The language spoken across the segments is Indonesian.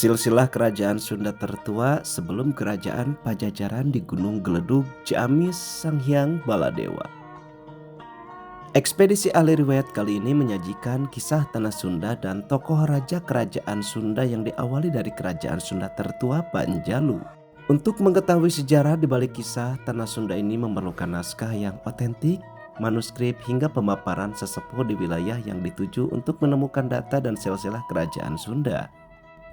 Silsilah kerajaan Sunda tertua sebelum kerajaan Pajajaran di Gunung Geledug, Ciamis, Sanghyang Baladewa. Ekspedisi ahli riwayat kali ini menyajikan kisah tanah Sunda dan tokoh raja kerajaan Sunda yang diawali dari kerajaan Sunda tertua Panjalu. Untuk mengetahui sejarah di balik kisah tanah Sunda ini memerlukan naskah yang otentik, manuskrip hingga pemaparan sesepuh di wilayah yang dituju untuk menemukan data dan silsilah kerajaan Sunda.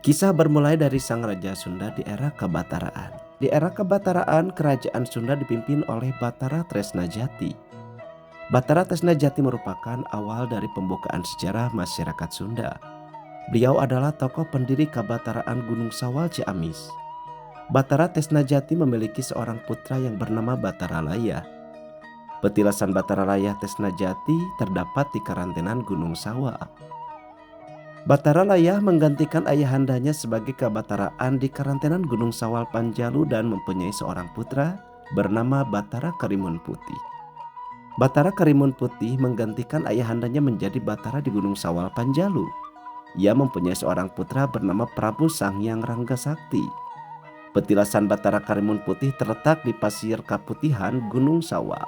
Kisah bermulai dari sang raja Sunda di era Kabataraan. Di era Kabataraan, kerajaan Sunda dipimpin oleh Batara Tresnajati. Batara Tresnajati merupakan awal dari pembukaan sejarah masyarakat Sunda. Beliau adalah tokoh pendiri Kabataraan Gunung Sawal Ciamis. Batara Tresnajati memiliki seorang putra yang bernama Batara Laya. Petilasan Batara Laya Tresnajati terdapat di karantenan Gunung Sawal. Batara Laya menggantikan ayahandanya sebagai Kabataraan di karantenan Gunung Sawal Panjalu dan mempunyai seorang putra bernama Batara Karimun Putih. Batara Karimun Putih menggantikan ayahandanya menjadi Batara di Gunung Sawal Panjalu. Ia mempunyai seorang putra bernama Prabu Sanghyang Ranggasakti. Petilasan Batara Karimun Putih terletak di Pasir Kaputihan Gunung Sawal.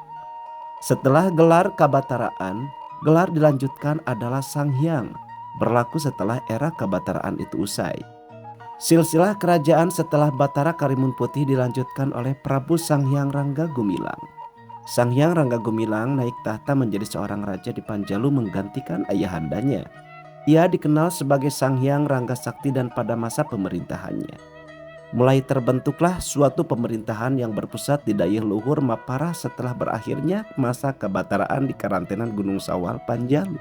Setelah gelar Kabataraan, gelar dilanjutkan adalah Sanghyang, berlaku setelah era Kabataraan itu usai. Silsilah kerajaan setelah Batara Karimun Putih dilanjutkan oleh Prabu Sanghyang Rangga Gumilang. Sanghyang Rangga Gumilang naik tahta menjadi seorang raja di Panjalu menggantikan ayahandanya. Ia dikenal sebagai Sanghyang Ranggasakti dan pada masa pemerintahannya mulai terbentuklah suatu pemerintahan yang berpusat di Dayeuh Luhur Mapara setelah berakhirnya masa Kabataraan di karantenan Gunung Sawal Panjalu.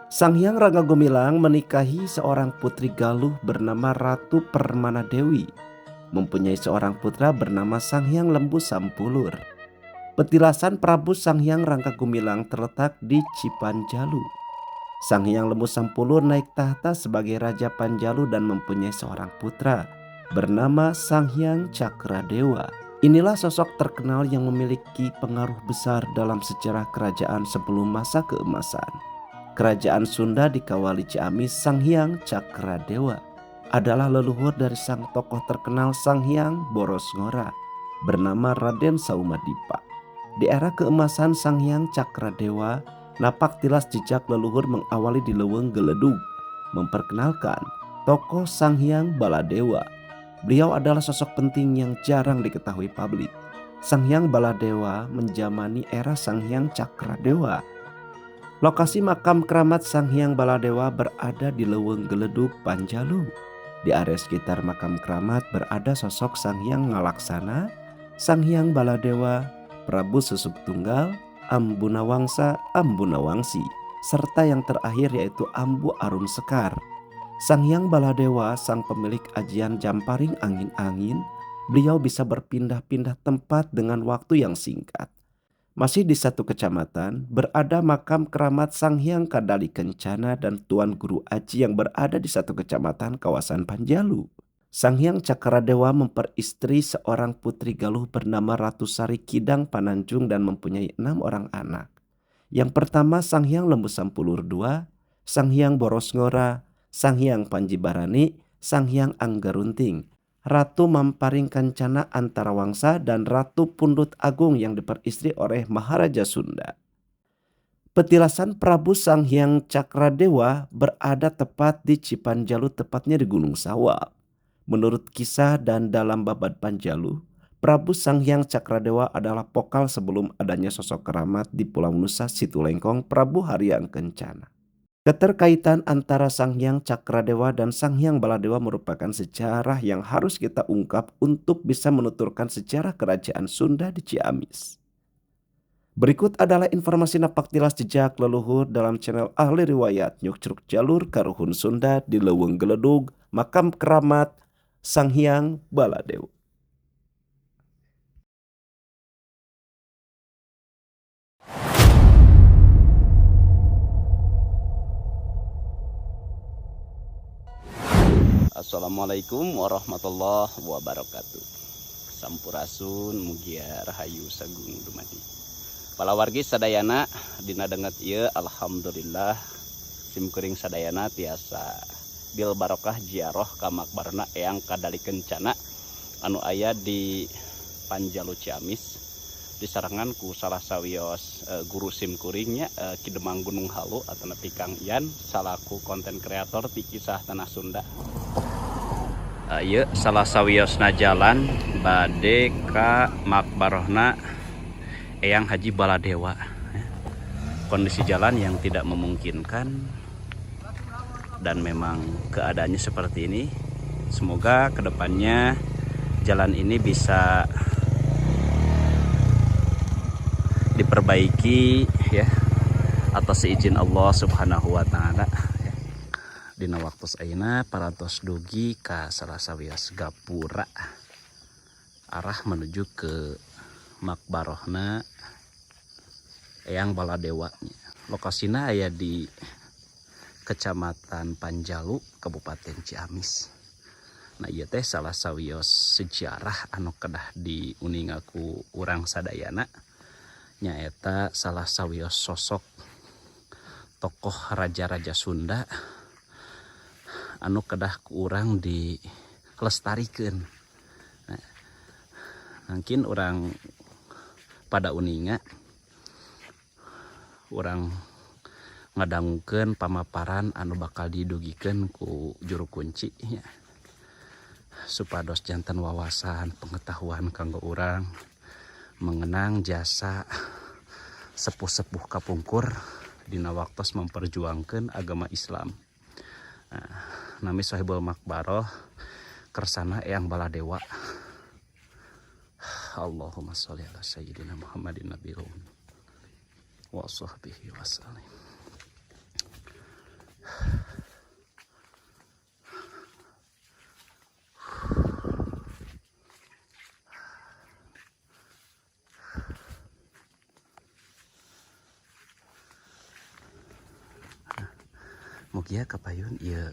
Sanghyang Rangga Gumilang menikahi seorang putri Galuh bernama Ratu Permana Dewi, mempunyai seorang putra bernama Sanghyang Lembu Sampulur. Petilasan Prabu Sanghyang Rangga Gumilang terletak di Cipanjalu. Sanghyang Lembu Sampulur naik tahta sebagai Raja Panjalu dan mempunyai seorang putra bernama Sanghyang Cakradewa. Inilah sosok terkenal yang memiliki pengaruh besar dalam sejarah kerajaan sebelum masa keemasan. Kerajaan Sunda dikawali Ciamis Sanghyang Cakradewa adalah leluhur dari sang tokoh terkenal Sanghyang Borosngora bernama Raden Saumadipa. Di era keemasan Sanghyang Cakradewa, napak tilas jejak leluhur mengawali di Leuweung Geledug, memperkenalkan tokoh Sanghyang Baladewa. Beliau adalah sosok penting yang jarang diketahui publik. Sanghyang Baladewa menjamani era Sanghyang Cakradewa. Lokasi makam keramat Sanghyang Baladewa berada di Leuweung Geledug, Panjalu. Di area sekitar makam keramat berada sosok Sanghyang Ngalaksana, Sanghyang Baladewa, Prabu Susup Tunggal, Ambu Nawangsa, Ambu Nawangsi, serta yang terakhir yaitu Ambu Arum Sekar. Sanghyang Baladewa, sang pemilik ajian Jamparing Angin-Angin, beliau bisa berpindah-pindah tempat dengan waktu yang singkat. Masih di satu kecamatan berada makam keramat Sanghyang Kadali Kencana dan Tuan Guru Aji yang berada di satu kecamatan kawasan Panjalu. Sanghyang Cakradewa memperistri seorang putri Galuh bernama Ratu Sari Kidang Pananjung dan mempunyai 6 orang anak. Yang pertama Sanghyang Lembu Sampulur II, Sanghyang Borosngora, Sanghyang Panjibarani, Sanghyang Anggarunting, Ratu Mamparing Kancana Antarawangsa dan Ratu Pundut Agung yang diperistri oleh Maharaja Sunda. Petilasan Prabu Sanghyang Cakradewa berada tepat di Cipanjalu, tepatnya di Gunung Sawal. Menurut kisah dan dalam Babad Panjalu, Prabu Sanghyang Cakradewa adalah pokal sebelum adanya sosok keramat di Pulau Nusa Situlengkong Prabu Haryang Kencana. Keterkaitan antara Sanghyang Cakradewa dan Sanghyang Baladewa merupakan sejarah yang harus kita ungkap untuk bisa menuturkan sejarah kerajaan Sunda di Ciamis. Berikut adalah informasi napak tilas jejak leluhur dalam channel Ahli Riwayat Nyuk Jalur Karuhun Sunda di Leuweung Geledug, makam keramat Sanghyang Baladewa. Assalamualaikum warahmatullahi wabarakatuh. Sampurasun mugia rahayu sagung dumadi. Palawargi sadayana dina denget ieu alhamdulillah simkuring sadayana tiasa bil barokah jiaroh ka makbarna eyang kadali kencana anu aya di Panjalu Ciamis disarangan ku salah sawios guru simkuringnya Kidemang Gunung Halu atau nepi Kang Ian salaku konten kreator ti kisah tanah Sunda. Ieu salah sawiosna jalan bade ka makbarohna Eyang Haji Baladewa. Kondisi jalan yang tidak memungkinkan dan memang keadaannya seperti ini. Semoga kedepannya jalan ini bisa diperbaiki ya atas izin Allah Subhanahu wa taala ya. Dina waktos ayeuna parantos dugi ka salah sawios gapura arah menuju ke makbarohna Eyang Baladewa. Lokasina aya di Kecamatan Panjalu, Kabupaten Ciamis. Nah ieu teh salah sawios sejarah anu kedah diuningaku urang sadayana. Nyaeta salah sawios sosok tokoh raja-raja Sunda anu kedah ku urang dilestarikeun. Nah, mungkin orang pada uninga orang ngadangukeun pamaparan anu bakal didugikeun ku juru kunci nya. Supados janten wawasan pengetahuan kanggo urang mengenang jasa sepuh-sepuh kapungkur dina waktos memperjuangkan agama Islam. Nami sahibul makbaroh kersana Eyang Baladewa. Allahumma sholli ala sayyidina Muhammadin nabiyil wa sahbihi wasallam. Mugia kapayun ieu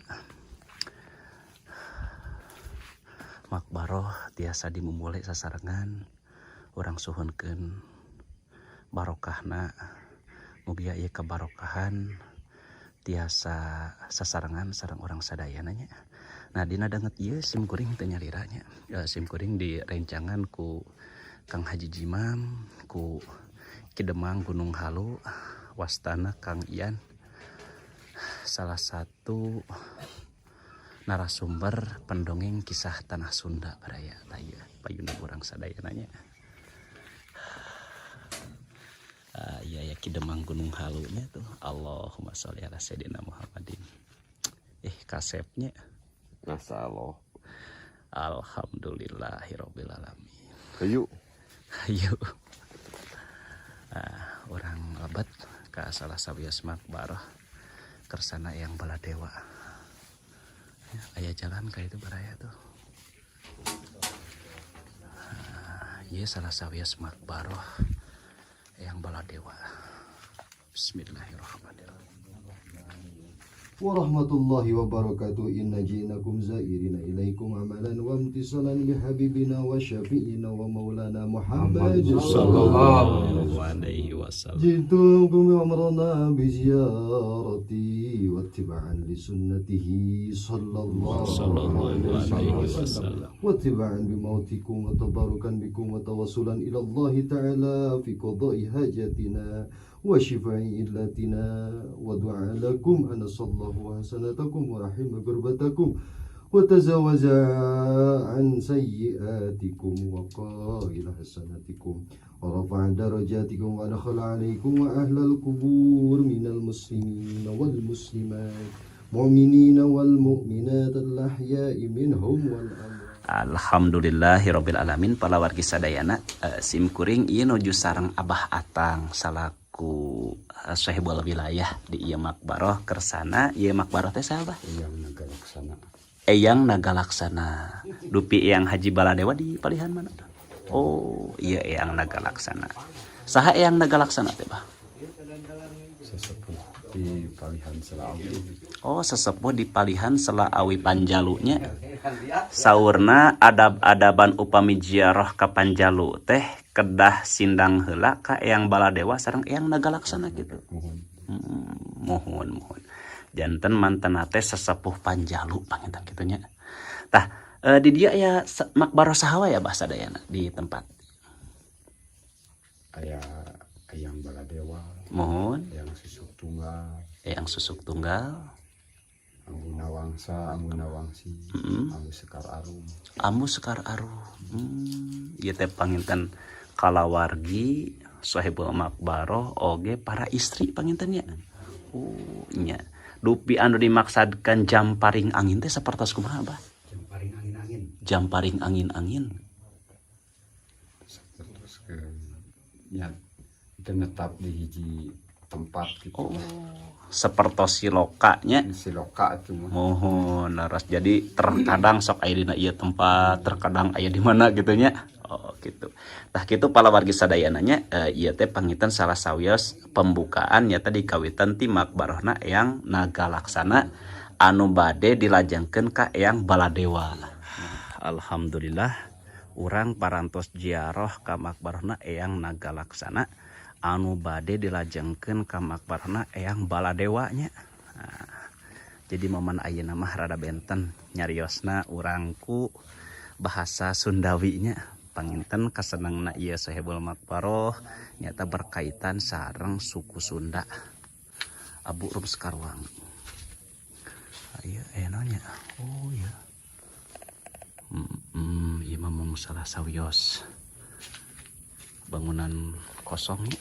makbaroh tiasa dimumule sasarengan urang suhunkeun barokahna. Mugia ieu kabarokahan tiasa sasarengan sareng urang sadayana nya. Nah dina danget ieu simkuring teu nyalira nya. Simkuring direncangan ku Kang Haji Jimam, ku Kidemang Gunung Halu, wastana Kang Ian. Salah satu narasumber pendongeng kisah tanah Sunda baraya taya payuna urang sadayananya. Ya Kidemang Gunung Halunya tuh. Allahumma sholli ala sayyidina Muhammadin. Kasepnya Masalah. Alhamdulillahirabbil alamin. Ayo. Orang lebat ka salah sawios makbaroh kersana Eyang Baladewa. Aya jalan ka itu baraya tuh. Ieu salah sawios makbaroh Eyang Baladewa. Bismillahirrahmanirrahim. Warahmatullahi wabarakatuh. Inna ji'nakum zairina ilaikum amalan wa imtisalan bihabibina wa syafi'ina wa maulana Muhammad sallallahu alaihi wasallam. Ji'tukum amrana bi ziyarati wa ittiba'an li sunnatihi sallallahu alaihi wasallam wa ittiba'an bi mautikum wa tabarukan bikum wa tawassulan ila Allah ta'ala fi qada'i hajatina wa shifai illatina wa du'a lakum ana sallahu hasanatakum wa rahima gurbatakum wa tazawaza an sayyiatikum wa qaila hasanatikum wa rafa'a darajatikum wa dakhala alaikum wa ahlal kubur minal muslimin wal muslimat mu'minina wal mu'minat al ahya'i minhum wal amwat. Alhamdulillahirabbil alamin. Para wargi sadayana simkuring ieu nuju sareng Abah Atang salaku sahibul wilayah di ieu makbaroh kersana. Ieu makbaroh teh saha? Eyang Nagalaksana. Dupi Eyang Haji Baladewa di palihan mana? Oh, iya Eyang Nagalaksana. Saha Eyang Nagalaksana teh, Bah? Sesepuh di Palihan Selaawi. Oh, sesepuh di Palihan Selaawi Panjalunya. Saurna adab-adaban upami ziarah ka Panjalu teh kedah sindang heula ka Eyang Baladewa sareng Eyang Nagalaksana gitu. Mohon. janten manten teh sesepuh Panjalu panginten kitunya. Tah di dia ya makbaro saha ya bahasa Dayana di tempat. Aya ayang baladewa, Mohon ayang susuk tunggal, yang susuk tunggal, angguna wangsa, angguna wangsi, anggu sekar arum. Ambu Sekar Arum. Ieu teh panginten kalawargi sahibul makbaroh oge para istri pangintennya. Oh nya. Dupi anu dimaksudkan jam paring angin teh sapertos kumaha Abah? Jam paring angin-angin. Jam paring angin-angin. Terus ke ya kita netap di hiji tempat gitu. Oh, sapertos silokanya. Si loka itu mah. Mohon laras jadi terkadang sok aya dina ieu tempat, terkadang aya di mana gitu nya. Oh gitu. Tah kitu palawargi sadayananya ieu teh pangitan salah sawios pembukaan nya tadi kawitan ti makbarohna Eyang Nagalaksana anu bade dilajengkeun ka Eyang Baladewa. Alhamdulillah urang parantos ziarah ka makbarohna Eyang Nagalaksana anu bade dilajengkeun ka makbarohna Eyang Baladewa nya. Nah, jadi momen ayeuna mah rada benten nyariosna urangku bahasa Sundawinya panginten kasenengna ieu sahibul makbaroh nyata berkaitan sareng suku Sunda. Abu Rum Sekarwangi. Ieu enonya. Oh ya. Ieu mah mung salah sawios bangunan kosong ya.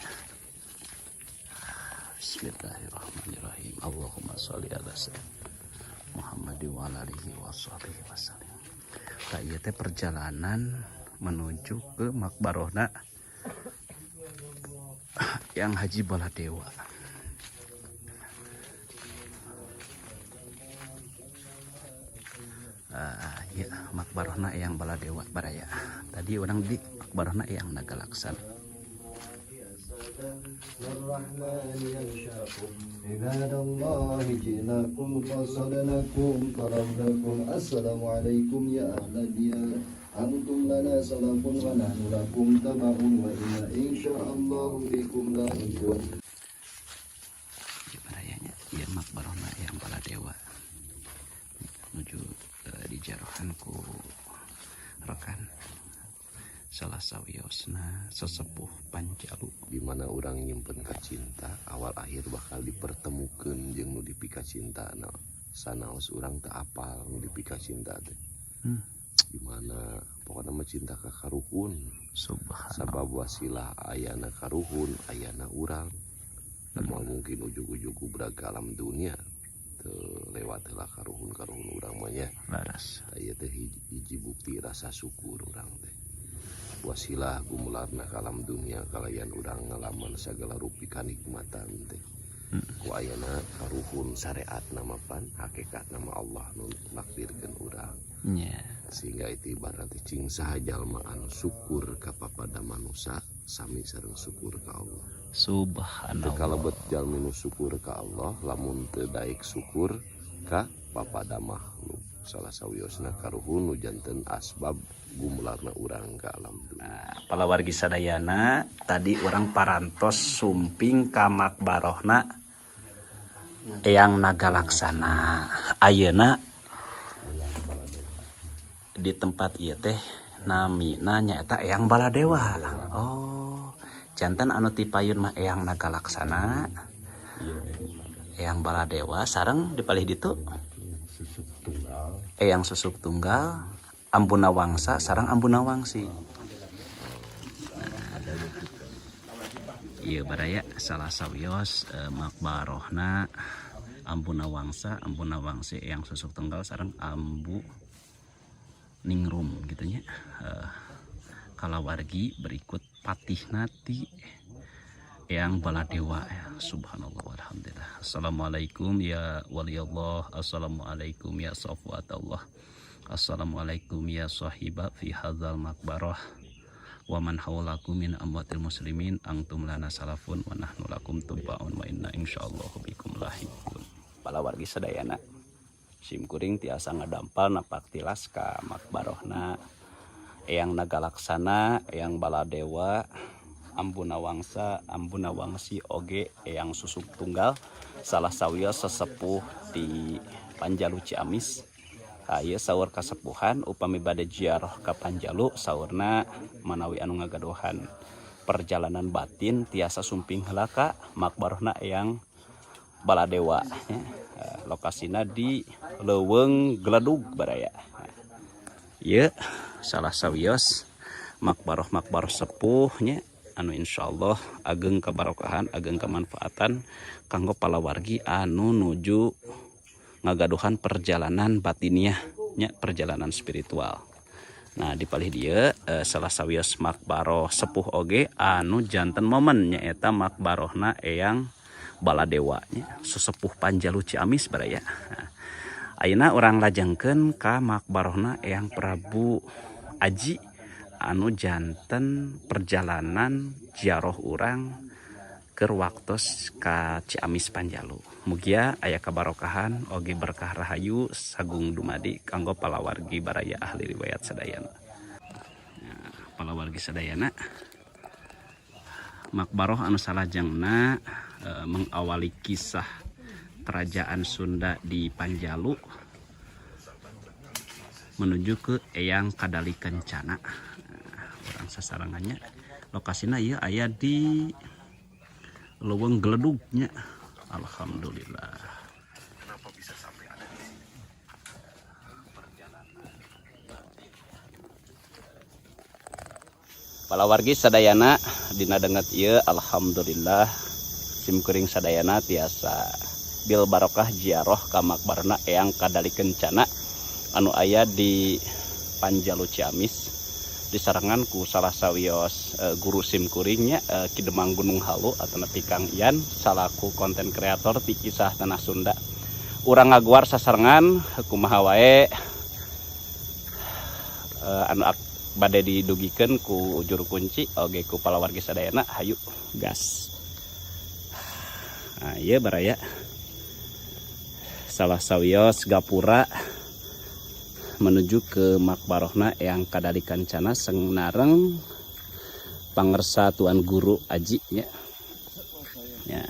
Bismillahirrahmanirrahim. Allahumma sholli ala Muhammad wa ala alihi washabihi wasallam. Tah ieu teh perjalanan menuju ke makbarohna yang Haji Baladewa. Ya makbarohna yang Baladewa baraya. Tadi orang di makbarohna yang Nagalaksana. الرحمن ينشاكم عباد الله جئناكم فصلناكم طلبناكم السلام عليكم يا أهل الديار أنتم لنا سلف ونحن لكم تبع وإنا إن شاء الله بكم لاحقون. Barayanya ieu makbarohna yang Baladewa menuju di jarohanku rekan salah sawiosna sesepuh Panjalu di mana orang nyimpen kacinta awal akhir bakal dipertemukan jeung nu dipika cinta sanaos urang teu apal nu dipika cinta teh di mana pokokna mah cinta ka karuhun subhanallah sabab wasilah ayana karuhun ayana urang mau mungkin ujug-ujug braga alam dunia teu lewat heula karuhun urang mah nya laras aya teh hiji bukti rasa syukur urang teh wasilah gumularna ka alam dunia kalayan urang ngalaman sagala rupi kanikmatan teh ku ayana karuhun syariat nama pan hakikat nama Allah nu nakdirkeun urang nya sehingga itu ibarat cing saha jalma anu syukur ka papada manusia sami sareng syukur ka Allah subhanallah kalebet jalmi nu syukur ka Allah lamun teu daek syukur ka papada makhluk salah sawiosna karuhun nu janten asbab gumularna urang ka alam dunia. Nah, palawargi sadayana tadi orang parantos sumping ka makbarohna Eyang Nagalaksana. Ayeuna di tempat ieu teh namina nyaeta Eyang Baladewa. Oh, janten anu ti payun mah Eyang Nagalaksana. Eyang Baladewa sareng dipalih ditu Eyang Susuk Tunggal, Ambuna Wangsa sareng Ambuna Wangsi. Ieu baraya salah sawios makbarohna Ambuna Wangsa, Ambuna Wangsi Eyang Susuk Tunggal sareng Ambu Ningrum gitu nya. Kalawargi berikut patihna ti Eyang Baladewa. Subhanallah walhamdulillah. Assalamualaikum ya waliyallah. Assalamualaikum ya safwatullah. Assalamualaikum ya sahiba fi hadzal makbarah wa man haulakum min amwatil muslimin antum lana salafun wa nahnu lakum tubaun wa inna insyaallah bikum lahiqun. Palawargi sadayana simkuring tiasa ngadampal napak tilas ka makbarohna Eyang Nagalaksana, Eyang Baladewa Ambuna Wangsa, Ambuna Wangsi oge yang susuk tunggal salah sawios sesepuh di Panjalu Ciamis. Ieu saur kasepuhan upami bade ziarah ka Panjalu saurna manawi anu ngagaduhan perjalanan batin tiasa sumping heula ka makbarahna Eyang Baladewa ya. Lokasina di Leuweung Gledug baraya. Ieu salah sawios makbaroh sepuhnya anu insyaallah ageng kabarokahan, ageng kemanfaatan kanggo palawargi anu nuju ngagaduhan perjalanan batiniah nya, perjalanan spiritual. Nah dipalih dia salah sawios makbaroh sepuh oge anu janten momen nyaeta makbarohna Eyang Baladewa nya, sesepuh Panjalu Ciamis baraya. Nah, ayeuna urang lajengkeun ka makbarohna Eyang Prabu Aji anu janten perjalanan ziarah urang keur waktos ka Ciamis Panjalu. Mugia aya kabarokahan oge berkah rahayu sagung dumadi kanggo palawargi baraya ahli riwayat sadayana. Nah, palawargi sadayana makbaroh anu salajengna mengawali kisah kerajaan Sunda di Panjalu menuju ke Eyang Kadali Kencana. Orang sasarangannya lokasinya ieu aya di Leuweung Gledug nya. Alhamdulillah. Kenapa bisa sampai ada di sini? Palawargi sadayana dina denget ieu alhamdulillah simkuring sadayana tiasa bil barokah ziarah ka makbarna Eyang Kadali Kencana anu aya di Panjalu Ciamis disarangan ku salah sawios guru simkuringnya Ki Demang Gunung Halu atau nepi Kang Ian salaku konten kreator ti kisah tanah Sunda. Urang ngaguar sasarengan kumaha wae anu bade didugikeun ku juru kunci oge ku palawargi sadayana hayu gas. Nah, ieu baraya salah sawios gapura menuju ke makbarohna Eyang Kadali Kencana sengnareng pangersa Tuan Guru Aji ya. Ya.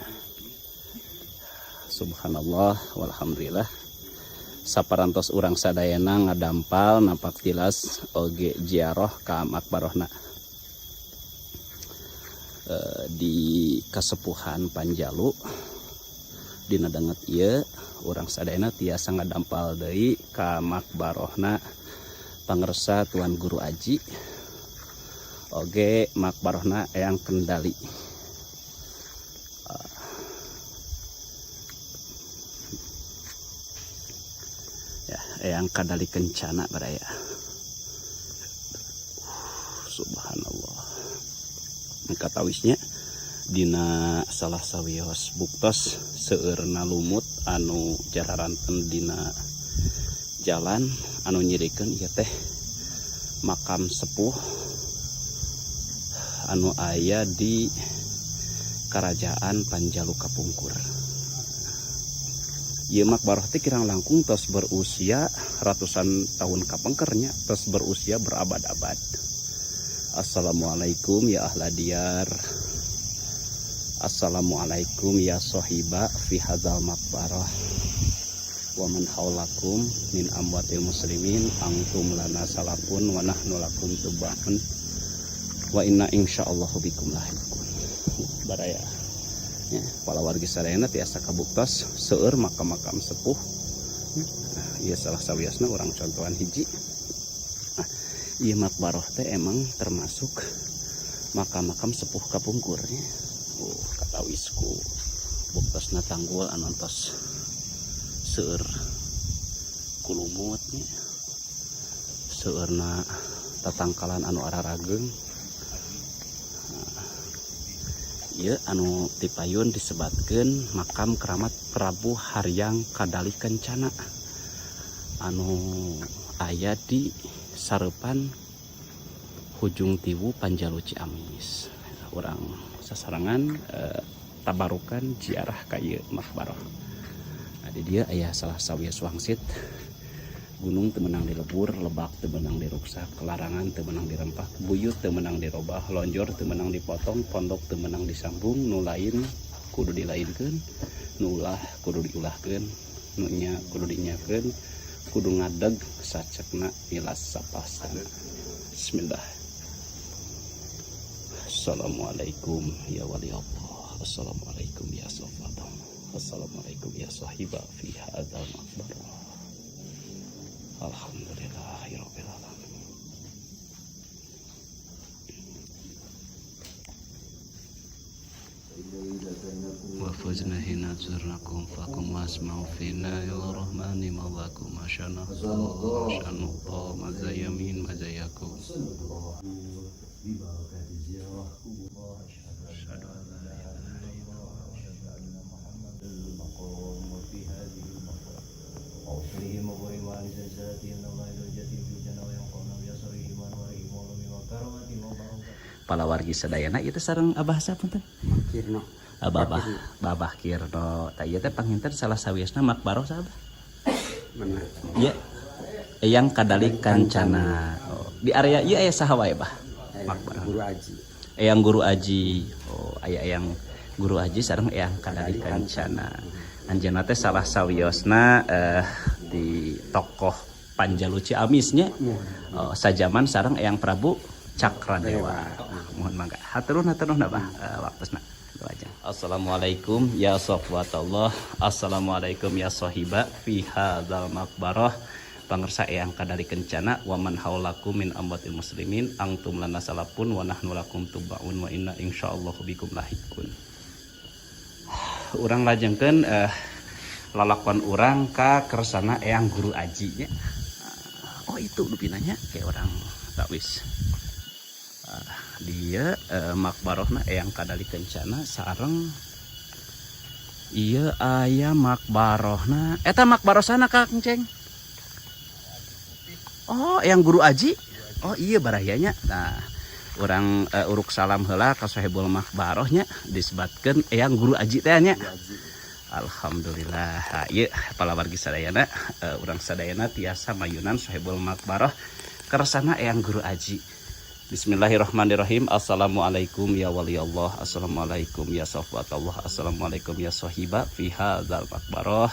Subhanallah walhamdulillah. Saparantos urang sadayana ngadampal nampak tilas oge ziarah ka makbarohna di kasepuhan Panjalu dina denget ieu urang sadayana tiasa ngadampal deui ka makbarohna pangersa Tuan Guru Aji oge makbarohna Eyang Kendali. Ya, Eyang Kadali Kencana baraya. Subhanallah. Katawisnya dina salah sawios buktos seueurna lumut anu jararanten dina jalan anu nyirikeun ieu teh makam sepuh anu aya di Kerajaan Panjalu Kapungkur. Ieu makbaroh teh kirang langkung tos berusia ratusan tahun kapengkernya, tos berusia berabad-abad. Assalamualaikum ya ahla diyar. Assalamualaikum ya sohiba fi hadzal makbarah. Wa man haulakum min amwatil muslimin antum lana salafun wa nahnu lakum tuba'un. Wa inna insyaallahu bikum lahiqun. Baraya. Ya, palawargi sadayana tiasa kabuktos seueur makam-makam sepuh. Ieu salah sawiosna urang contohan hiji. Ieu makbaroh teh emang termasuk makam-makam sepuh kapungkurnya. Katawisku buktosna tanggul anu tos seueur kulumutnya. Seueurna tatangkalan anu ararageng. Ieu anu tipayun disebatkeun makam keramat Prabu Haryang Kadali Kencana anu aya di sarepan Hujung Tiwu Panjalu Ciamis. Urang sasarangan tabarukan ziarah ka ieu makbaroh. Nah, di dia aya salah sawios wangsit gunung teu meunang dilebur, lebak teu meunang diruksak, larangan teu meunang dirempah, buyut teu meunang dirobah, lonjor teu meunang dipotong, pondok teu meunang disambung, nu lain kudu dilainkeun, nu ulah kudu diulahkeun, nu nya kudu dinyakeun, kudu ngadeg sacekna ilas sapasana. Bismillah. Assalamualaikum ya wali Allah. Assalamualaikum ya sofadah. Assalamualaikum ya sahibah fi hadzal maqbarah. Alhamdulillahirabbil alamin. Wa fuzna hina zurnakum fakum wasma'u fina ya rahmani mawakum masyana masyanu mazayamin mazayakum. Palawargi sadayana ieu teh sareng Abah sapunten. Kirno. Babah Kirno. Tah ieu teh panginten salah sawiasna makbaroh sabah. Benar. Iya. Eyang Kadali Kancana. Oh, di area ieu aya saha wae, Bah? Makbaroh. Guru Aji. Eyang Guru Aji. Oh, aya Eyang Guru Aji sareng Eyang Kadali Kancana. Anjeunna teh salah sawiosna di tokoh Panjalu Ciamisnya. Oh, sajaman sareng Eyang Prabu Cakradewa. Mohon mangga. Haturun Abah waktuna. Assalamualaikum ya safwatullah. Assalamualaikum ya sahiba fi hadzal maqbarah. Pangersa Eyang Kadali Kencana wa man haulakum min amwatil muslimin antum lana salapun wa nahnu lakum tubaun wa inna insyaallah bikum lahikun. Urang lajengkeun lalakon urang ka kersana Eyang Guru Aji nya. Oh itu dupinanya kayak orang takwis. Dia makbarohna Eyang Kadali Kencana sareng ieu aya makbarohna eta makbaroh sana Kang Ceng. Oh Eyang Guru Aji. Oh iya barayanya. Nah urang uruk salam heula ka sahibul makbarohnya disebutkeun Eyang Guru Aji teh nya. Alhamdulillah. Ieu palawargi sadayana urang sadayana tiasa mayunan sahibul makbaroh kersana Eyang Guru Aji. Bismillahirrahmanirrahim. Assalamualaikum ya wali Allah. Assalamualaikum ya safwatullah. Assalamualaikum ya sahiba fi hadzal maqbarah.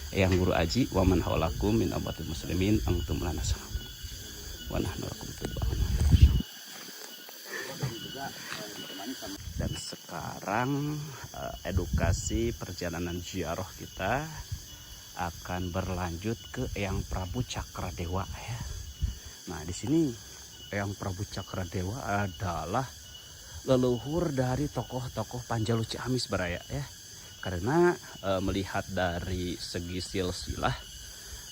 Eyang Guru Aji wa man haulakum min amwatil muslimin antum lana salam. Wa nahnu lakum tubaun. Dan sekarang edukasi perjalanan ziarah kita akan berlanjut ke Eyang Prabu Cakradewa ya. Nah, di sini Eyang Prabu Cakradewa adalah leluhur dari tokoh-tokoh Panjalu Ciamis baraya ya. Karena melihat dari segi silsilah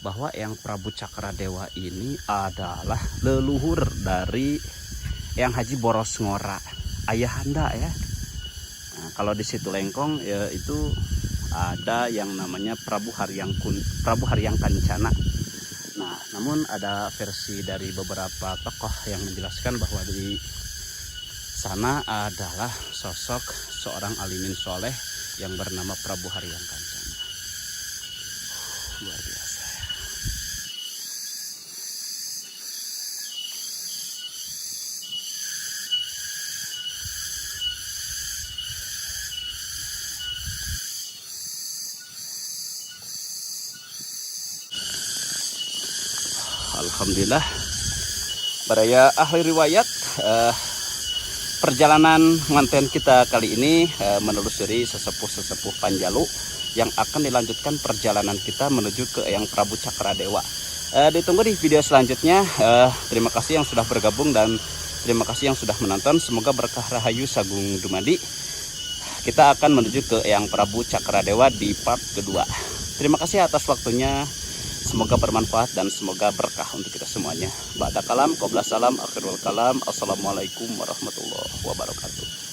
bahwa Eyang Prabu Cakradewa ini adalah leluhur dari Eyang Haji Boros Ngora, ayahanda ya. Nah, kalau di situ Lengkong ya, itu ada yang namanya Prabu Haryang Kancana. Nah, namun ada versi dari beberapa tokoh yang menjelaskan bahwa di sana adalah sosok seorang alimin soleh yang bernama Prabu Haryang Kancana. Luar biasa ya. Alhamdulillah, baraya ahli riwayat, perjalanan nganten kita kali ini menelusuri sesepuh-sesepuh Panjalu yang akan dilanjutkan perjalanan kita menuju ke Eyang Prabu Cakradewa. Ditunggu di video selanjutnya. Terima kasih yang sudah bergabung dan terima kasih yang sudah menonton. Semoga berkah rahayu sagung dumadi. Kita akan menuju ke Eyang Prabu Cakradewa di part kedua. Terima kasih atas waktunya. Semoga bermanfaat dan semoga berkah untuk kita semuanya. Ba'da kalam, qobla salam, akhirul kalam. Assalamualaikum warahmatullahi wabarakatuh.